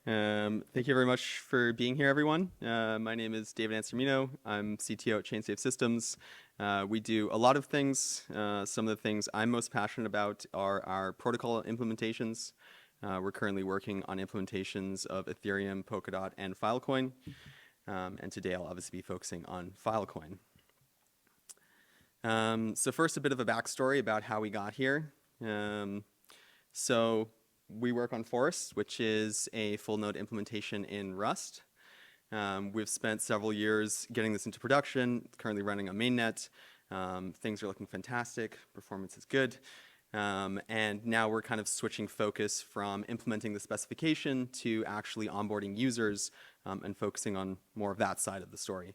Thank you very much for being here, everyone. My name is David Ansermino. I'm CTO at ChainSafe Systems. We do a lot of things. Some of the things I'm most passionate about are our protocol implementations. We're currently working on implementations of Ethereum, Polkadot, and Filecoin. And today I'll obviously be focusing on Filecoin. So first, a bit of a backstory about how we got here. So we work on Forest, which is a full node implementation in Rust. We've spent several years getting this into production. It's currently running on mainnet. Things are looking fantastic. Performance is good. And now we're kind of switching focus from implementing the specification to actually onboarding users and focusing on more of that side of the story.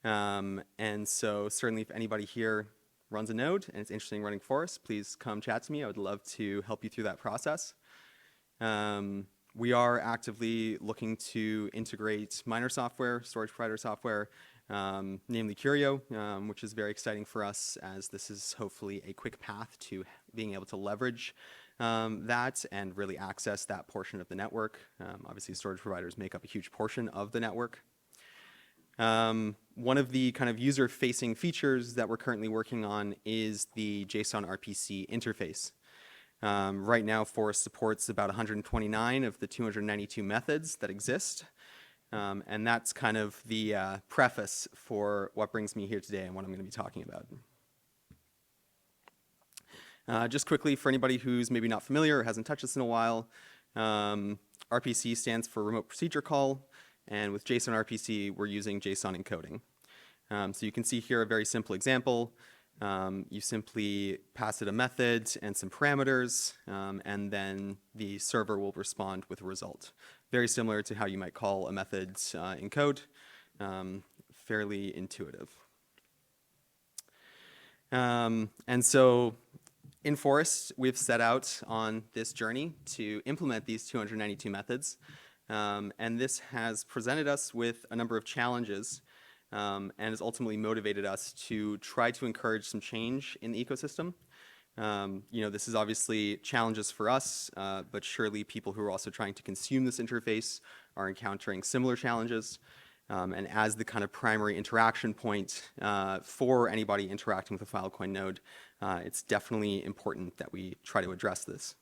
And so certainly if anybody here runs a node and it's interested in running Forest, please come chat to me. I would love to help you through that process. We are actively looking to integrate miner software, storage provider software, namely Curio, which is very exciting for us as this is hopefully a quick path to being able to leverage that and really access that portion of the network. Obviously, storage providers make up a huge portion of the network. One of the kind of user-facing features that we're currently working on is the JSON-RPC interface. Right now, Forest supports about 129 of the 292 methods that exist. And that's kind of the preface for what brings me here today and what I'm going to be talking about. Just quickly, for anybody who's maybe not familiar or hasn't touched this in a while, RPC stands for Remote Procedure Call. And with JSON-RPC, we're using JSON encoding. So you can see here a very simple example. You simply pass it a method and some parameters, and then the server will respond with a result. Very similar to how you might call a method in code, fairly intuitive. And so in Forest, we've set out on this journey to implement these 292 methods. And this has presented us with a number of challenges and has ultimately motivated us to try to encourage some change in the ecosystem. This is obviously challenges for us, but surely people who are also trying to consume this interface are encountering similar challenges. And as the kind of primary interaction point for anybody interacting with a Filecoin node, it's definitely important that we try to address this.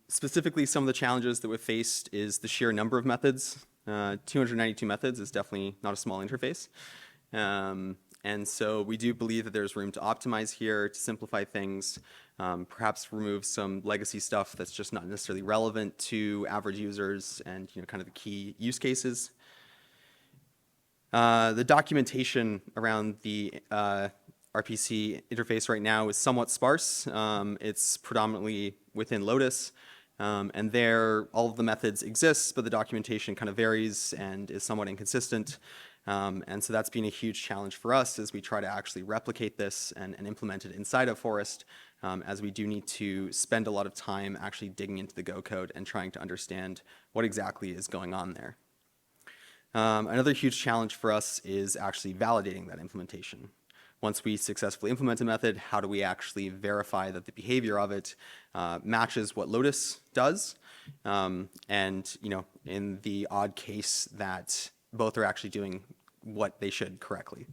Specifically, some of the challenges that we've faced is the sheer number of methods. 292 methods is definitely not a small interface. And so we do believe that there's room to optimize here, to simplify things, perhaps remove some legacy stuff that's just not necessarily relevant to average users and kind of the key use cases. The documentation around the RPC interface right now is somewhat sparse. It's predominantly within Lotus. And there, all of the methods exist, but the documentation kind of varies and is somewhat inconsistent. And so that's been a huge challenge for us as we try to actually replicate this and implement it inside of Forest, as we do need to spend a lot of time actually digging into the Go code and trying to understand what exactly is going on there. Another huge challenge for us is actually validating that implementation. Once we successfully implement a method, how do we actually verify that the behavior of it matches what Lotus does? And in the odd case that both are actually doing what they should correctly.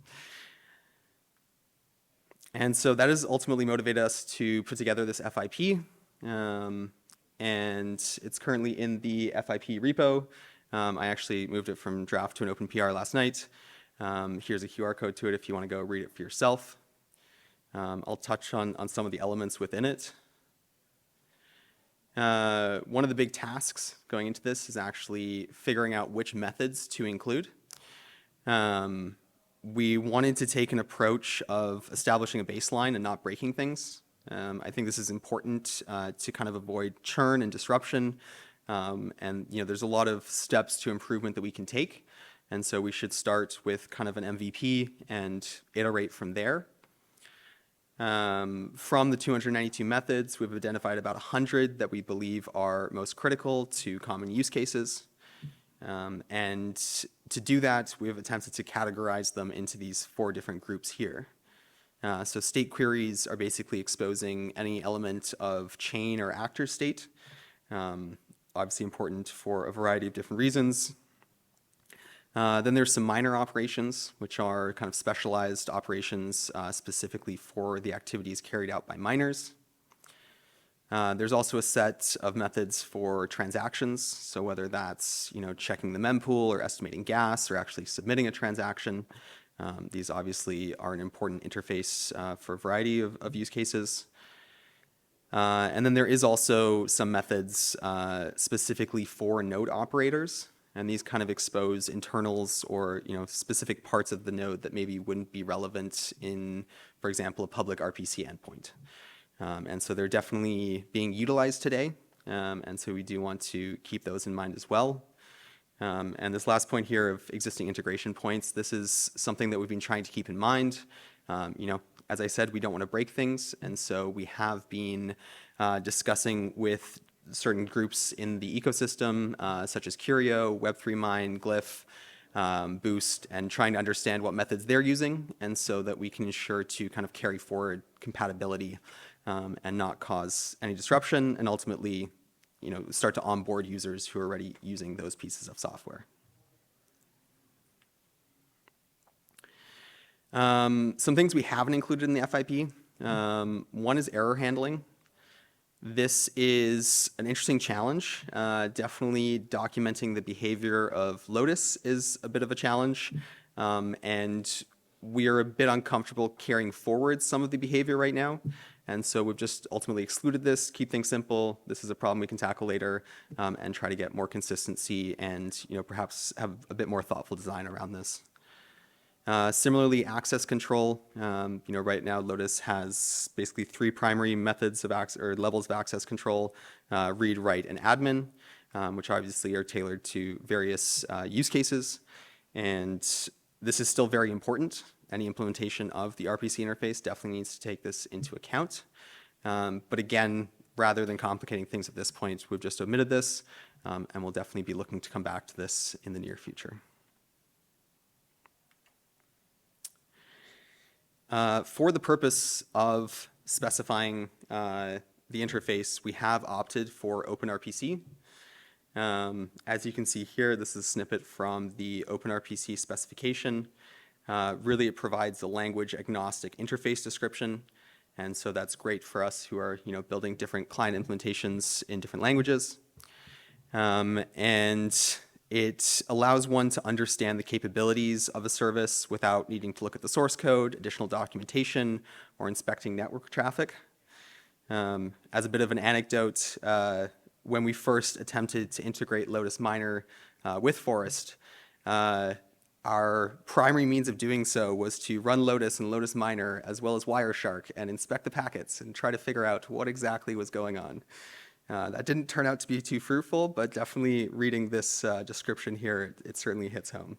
And so that has ultimately motivated us to put together this FIP. And it's currently in the FIP repo. I actually moved it from draft to an open PR last night. Here's a QR code to it if you want to go read it for yourself. I'll touch on some of the elements within it. One of the big tasks going into this is actually figuring out which methods to include. We wanted to take an approach of establishing a baseline and not breaking things. I think this is important to kind of avoid churn and disruption. And there's a lot of steps to improvement that we can take. And so we should start with kind of an MVP and iterate from there. From the 292 methods, we've identified about 100 that we believe are most critical to common use cases. And to do that, we have attempted to categorize them into these 4 different groups here. So state queries are basically exposing any element of chain or actor state. obviously important for a variety of different reasons. Then there's some miner operations, which are kind of specialized operations specifically for the activities carried out by miners. There's also a set of methods for transactions, so whether that's checking the mempool or estimating gas or actually submitting a transaction. These obviously are an important interface for a variety of use cases. And then there is also some methods specifically for node operators, and these kind of expose internals or specific parts of the node that maybe wouldn't be relevant in, for example, a public RPC endpoint. And so they're definitely being utilized today, and so we do want to keep those in mind as well. And this last point here of existing integration points, this is something that we've been trying to keep in mind. As I said, we don't want to break things, and so we have been discussing with certain groups in the ecosystem, such as Curio, Web3Mine, Glyph, Boost, and trying to understand what methods they're using, and so that we can ensure to kind of carry forward compatibility and not cause any disruption, and ultimately, start to onboard users who are already using those pieces of software. Some things we haven't included in the FIP. One is error handling. This is an interesting challenge. Definitely documenting the behavior of Lotus is a bit of a challenge, and we are a bit uncomfortable carrying forward some of the behavior right now. And so we've just ultimately excluded this, keep things simple. This is a problem we can tackle later, and try to get more consistency and perhaps have a bit more thoughtful design around this. Similarly, access control. Right now Lotus has basically 3 primary methods of levels of access control: read, write, and admin, which obviously are tailored to various use cases. And this is still very important. Any implementation of the RPC interface definitely needs to take this into account. But again, rather than complicating things at this point, we've just omitted this, and we'll definitely be looking to come back to this in the near future. For the purpose of specifying the interface, we have opted for OpenRPC. As you can see here, this is a snippet from the OpenRPC specification. Really, it provides a language-agnostic interface description, and so that's great for us who are building different client implementations in different languages. And it allows one to understand the capabilities of a service without needing to look at the source code, additional documentation, or inspecting network traffic. As a bit of an anecdote, when we first attempted to integrate Lotus Miner with Forest, our primary means of doing so was to run Lotus and Lotus Miner as well as Wireshark and inspect the packets and try to figure out what exactly was going on. That didn't turn out to be too fruitful, but definitely reading this description here, it certainly hits home.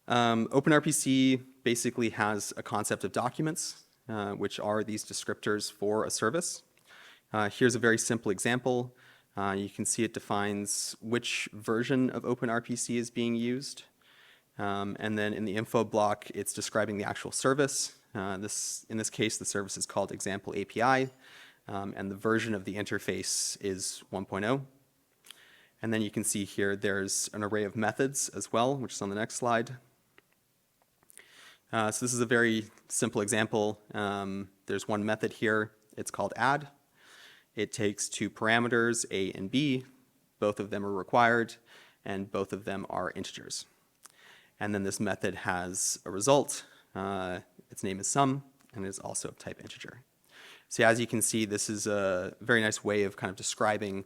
OpenRPC basically has a concept of documents, which are these descriptors for a service. Here's a very simple example. You can see it defines which version of OpenRPC is being used. And then in the info block, it's describing the actual service. In this case, the service is called Example API, and the version of the interface is 1.0. And then you can see here there's an array of methods as well, which is on the next slide. So this is a very simple example. There's one method here. It's called add. It takes 2 parameters, A and B. Both of them are required, and both of them are integers. And then this method has a result. Its name is sum, and it is also of type integer. So as you can see, this is a very nice way of kind of describing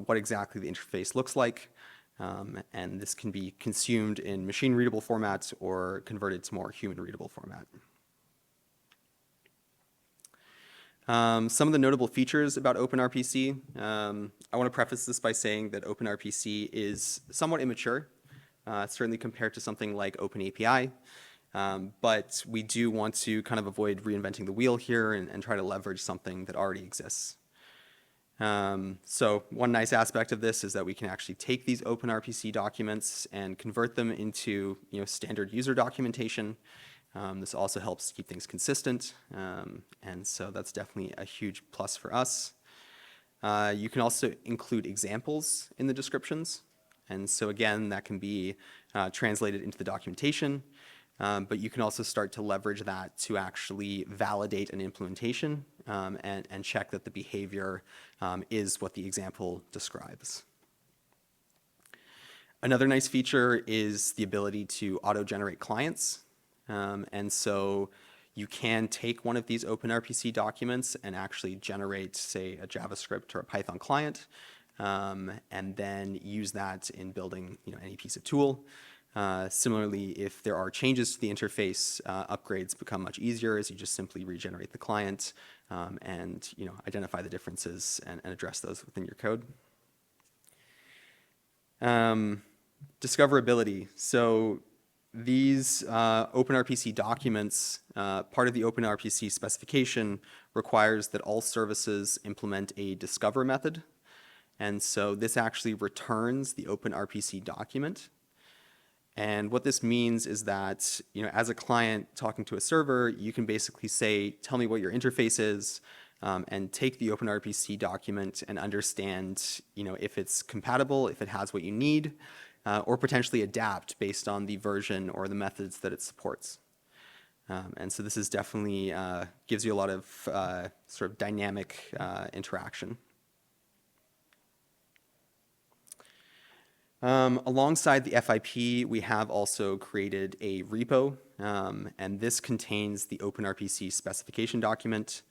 what exactly the interface looks like. And this can be consumed in machine-readable format or converted to more human-readable format. Some of the notable features about OpenRPC. I want to preface this by saying that OpenRPC is somewhat immature, certainly compared to something like OpenAPI. But we do want to kind of avoid reinventing the wheel here and try to leverage something that already exists. So one nice aspect of this is that we can actually take these OpenRPC documents and convert them into standard user documentation. This also helps keep things consistent, and so that's definitely a huge plus for us. You can also include examples in the descriptions. And so again, that can be translated into the documentation, but you can also start to leverage that to actually validate an implementation and check that the behavior is what the example describes. Another nice feature is the ability to auto-generate clients. And so you can take one of these OpenRPC documents and actually generate, say, a JavaScript or a Python client, and then use that in building any piece of tool. Similarly, if there are changes to the interface, upgrades become much easier as you just simply regenerate the client and identify the differences and address those within your code. Discoverability. So these OpenRPC documents, part of the OpenRPC specification requires that all services implement a discover method. And so this actually returns the OpenRPC document. And what this means is that, as a client talking to a server, you can basically say, tell me what your interface is, and take the OpenRPC document and understand, if it's compatible, if it has what you need, or potentially adapt based on the version or the methods that it supports. And so this is definitely gives you a lot of sort of dynamic interaction. Alongside the FIP, we have also created a repo, and this contains the OpenRPC specification document.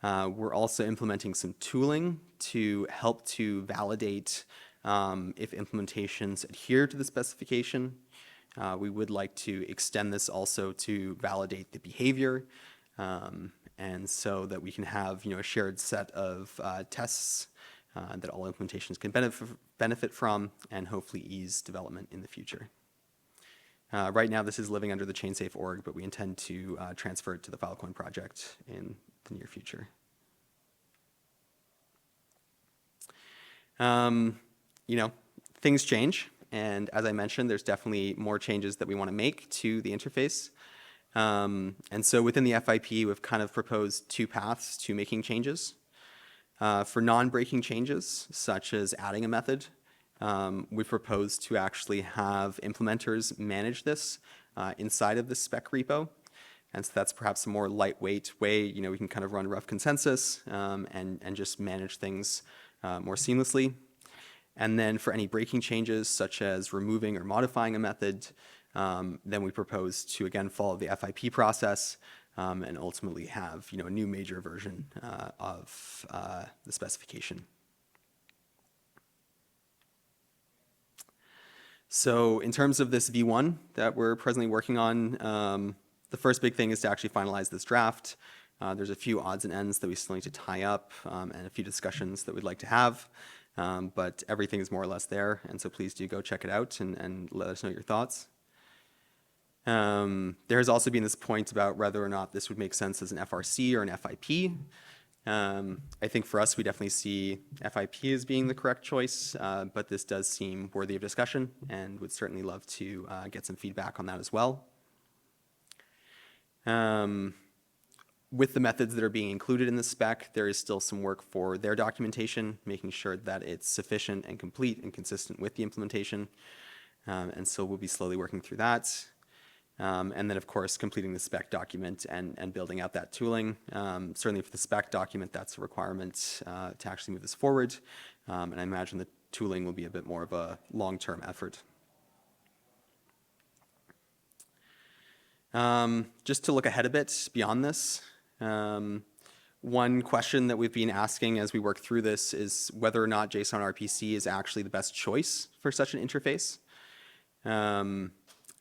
We're also implementing some tooling to help to validate if implementations adhere to the specification. We would like to extend this also to validate the behavior, and so that we can have a shared set of tests that all implementations can benefit from and hopefully ease development in the future. Right now, this is living under the ChainSafe org, but we intend to transfer it to the Filecoin project in the near future. Things change, and as I mentioned, there's definitely more changes that we want to make to the interface. And so within the FIP, we've kind of proposed two paths to making changes. For non-breaking changes, such as adding a method, we propose to actually have implementers manage this inside of the spec repo. And so that's perhaps a more lightweight way, we can kind of run rough consensus and just manage things more seamlessly. And then for any breaking changes, such as removing or modifying a method, then we propose to, again, follow the FIP process and ultimately have a new major version of the specification. So in terms of this V1 that we're presently working on, the first big thing is to actually finalize this draft. There's a few odds and ends that we still need to tie up and a few discussions that we'd like to have, but everything is more or less there, and so please do go check it out and let us know your thoughts. There has also been this point about whether or not this would make sense as an FRC or an FIP. I think for us, we definitely see FIP as being the correct choice, but this does seem worthy of discussion and would certainly love to get some feedback on that as well. With the methods that are being included in the spec, there is still some work for their documentation, making sure that it's sufficient and complete and consistent with the implementation. And so we'll be slowly working through that. And then, of course, completing the spec document and building out that tooling. Certainly for the spec document, that's a requirement to actually move this forward. And I imagine the tooling will be a bit more of a long-term effort. Just to look ahead a bit beyond this, one question that we've been asking as we work through this is whether or not JSON-RPC is actually the best choice for such an interface.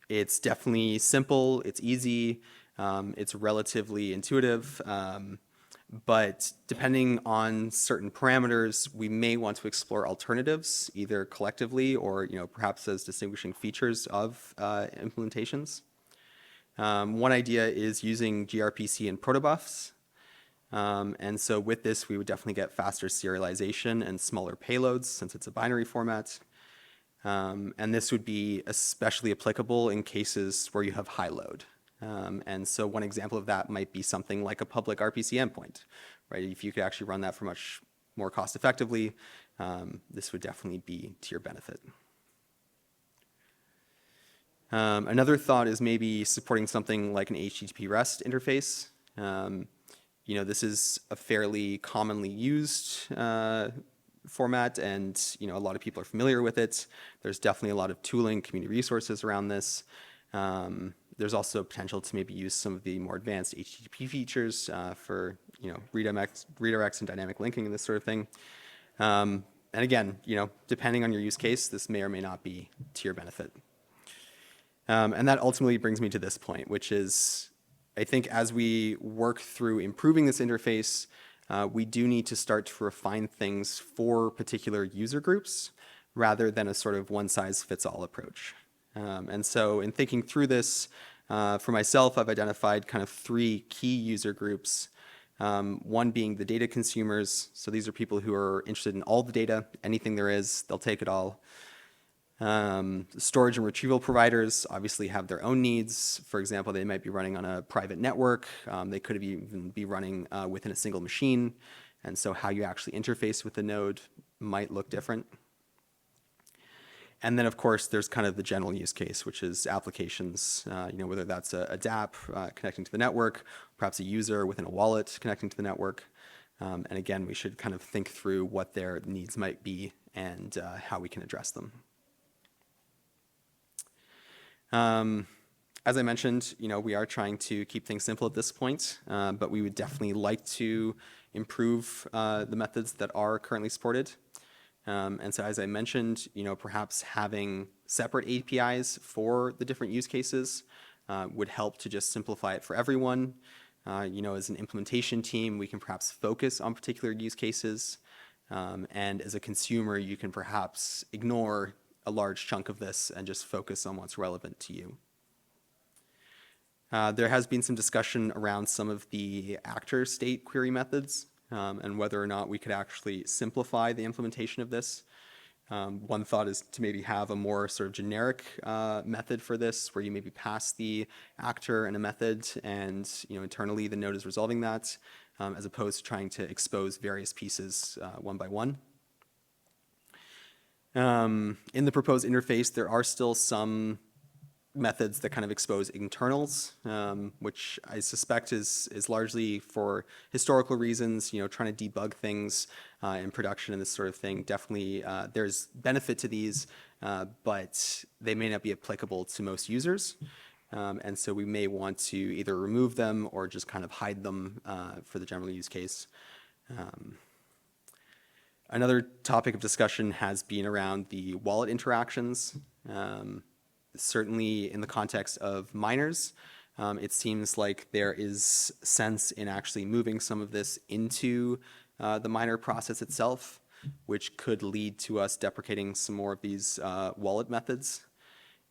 It's definitely simple, it's easy, it's relatively intuitive, but depending on certain parameters, we may want to explore alternatives, either collectively or perhaps as distinguishing features of implementations. One idea is using gRPC and protobufs. And so with this, we would definitely get faster serialization and smaller payloads since it's a binary format. And this would be especially applicable in cases where you have high load. And so one example of that might be something like a public RPC endpoint, right? If you could actually run that for much more cost effectively, this would definitely be to your benefit. Another thought is maybe supporting something like an HTTP REST interface. This is a fairly commonly used format, and a lot of people are familiar with it. There's definitely a lot of tooling, community resources around this. There's also potential to maybe use some of the more advanced HTTP features for redirects and dynamic linking and this sort of thing. And again, depending on your use case, this may or may not be to your benefit. And that ultimately brings me to this point, which is, I think as we work through improving this interface, we do need to start to refine things for particular user groups rather than a sort of one-size-fits-all approach. And so in thinking through this, for myself, I've identified kind of 3 key user groups. One being the data consumers. So these are people who are interested in all the data, anything there is, they'll take it all. Storage and retrieval providers obviously have their own needs. For example, they might be running on a private network. They could even be running within a single machine. And so how you actually interface with the node might look different. And then, of course, there's kind of the general use case, which is applications, whether that's a DApp connecting to the network, perhaps a user within a wallet connecting to the network. And again, we should kind of think through what their needs might be and how we can address them. As I mentioned, we are trying to keep things simple at this point, but we would definitely like to improve the methods that are currently supported. And so as I mentioned, perhaps having separate APIs for the different use cases would help to just simplify it for everyone. As an implementation team, we can perhaps focus on particular use cases. And as a consumer, you can perhaps ignore a large chunk of this and just focus on what's relevant to you. There has been some discussion around some of the actor state query methods and whether or not we could actually simplify the implementation of this. One thought is to maybe have a more sort of generic method for this, where you maybe pass the actor and a method, and internally the node is resolving that, as opposed to trying to expose various pieces one by one. In the proposed interface, there are still some methods that kind of expose internals, which I suspect is largely for historical reasons, trying to debug things in production and this sort of thing. Definitely, there's benefit to these, but they may not be applicable to most users. And so we may want to either remove them or just kind of hide them for the general use case. Another topic of discussion has been around the wallet interactions. Certainly in the context of miners, it seems like there is sense in actually moving some of this into the miner process itself, which could lead to us deprecating some more of these wallet methods.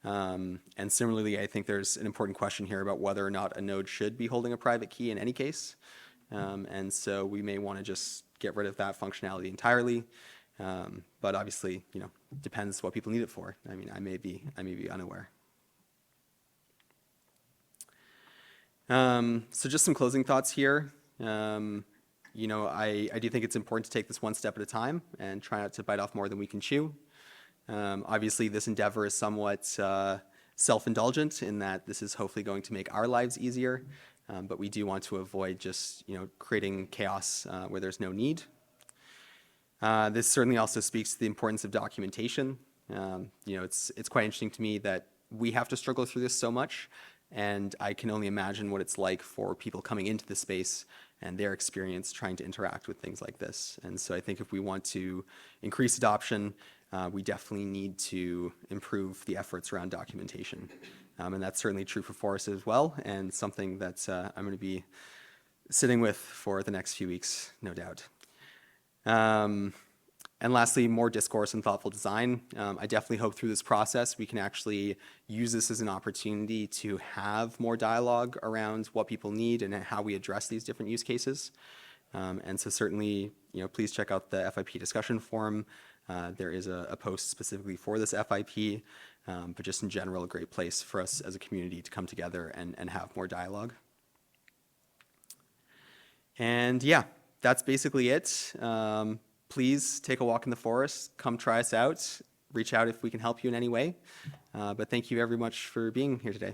And similarly, I think there's an important question here about whether or not a node should be holding a private key in any case. And so we may want to just get rid of that functionality entirely. But obviously, depends what people need it for. I mean, I may be unaware. So just some closing thoughts here. I do think it's important to take this one step at a time and try not to bite off more than we can chew. Obviously, this endeavor is somewhat self-indulgent in that this is hopefully going to make our lives easier, but we do want to avoid just creating chaos where there's no need. This certainly also speaks to the importance of documentation. It's quite interesting to me that we have to struggle through this so much, and I can only imagine what it's like for people coming into the space and their experience trying to interact with things like this. And so I think if we want to increase adoption, we definitely need to improve the efforts around documentation. And that's certainly true for Forest as well, and something that I'm going to be sitting with for the next few weeks, no doubt. And lastly, more discourse and thoughtful design. I definitely hope through this process we can actually use this as an opportunity to have more dialogue around what people need and how we address these different use cases. And so certainly, please check out the FIP discussion forum. There is a post specifically for this FIP, but just in general, a great place for us as a community to come together and have more dialogue. And yeah, that's basically it. please take a walk in the forest, come try us out, reach out if we can help you in any way. But thank you very much for being here today.